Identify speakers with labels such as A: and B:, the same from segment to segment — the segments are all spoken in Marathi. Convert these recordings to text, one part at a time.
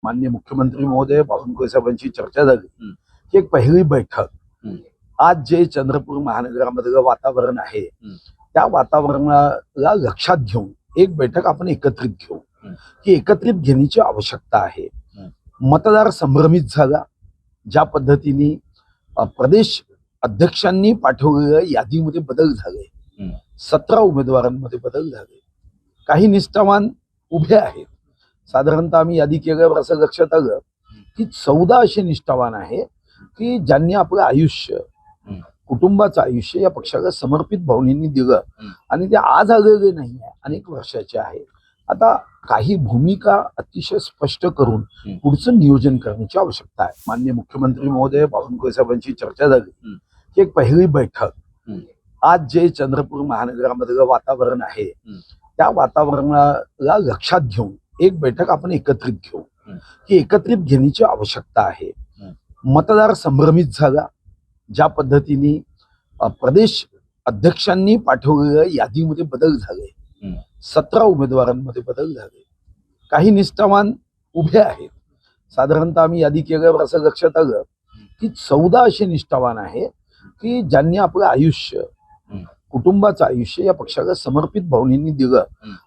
A: माननीय मुख्यमंत्री महोदय बावनकुळे साहेबांची चर्चा झाली की एक पहिली बैठक आज जे चंद्रपूर महानगरामधलं वातावरण आहे त्या वातावरणाला लक्षात घेऊन एक बैठक आपण एकत्रित घेऊ की एकत्रित घेण्याची आवश्यकता आहे। मतदार संभ्रमित झाला, ज्या पद्धतीने प्रदेश अध्यक्षांनी पाठवलेल्या यादीमध्ये बदल झाले, 17 उमेदवारांमध्ये बदल झाले, काही निष्ठावान उभे आहेत। साधारणतः आम्ही यादी केल्यावर असं लक्षात आलं की 14 असे निष्ठावान आहे की ज्यांनी आपलं आयुष्य, कुटुंबाचं आयुष्य या पक्षाला समर्पित भावनेने दिलं आणि ते आज आलेले नाही आहे, अनेक वर्षाचे आहे। आता काही भूमिका अतिशय स्पष्ट करून पुढचं नियोजन करण्याची आवश्यकता आहे। माननीय मुख्यमंत्री महोदय बावनकुळे साहेबांची चर्चा झाली की एक पहिली बैठक आज जे चंद्रपूर महानगरामधलं वातावरण आहे त्या वातावरणाला लक्षात घेऊन एक बैठक आपण एकत्रित घेऊ की एकत्रित घेण्याची आवश्यकता आहे। मतदार संभ्रमित झाला, ज्या पद्धतीने प्रदेश अध्यक्षांनी पाठवलेल्या यादीमध्ये बदल झाले, 17 उमेदवारांमध्ये बदल झाले, काही निष्ठावान उभे आहेत। साधारणतः आम्ही यादी केल्यावर असं लक्षात आलं की 14 असे निष्ठावान आहे की ज्यांनी आपलं आयुष्य, कुटुंबाचं आयुष्य या पक्षाला समर्पित भावनेने दिलं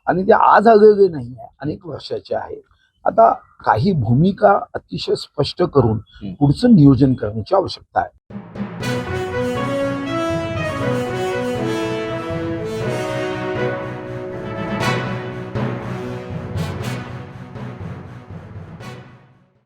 A: आणि ते आज आलेले नाही आहे, अनेक वर्षाचे आहे। आता काही भूमिका अतिशय स्पष्ट करून पुढचं नियोजन करण्याची आवश्यकता आहे।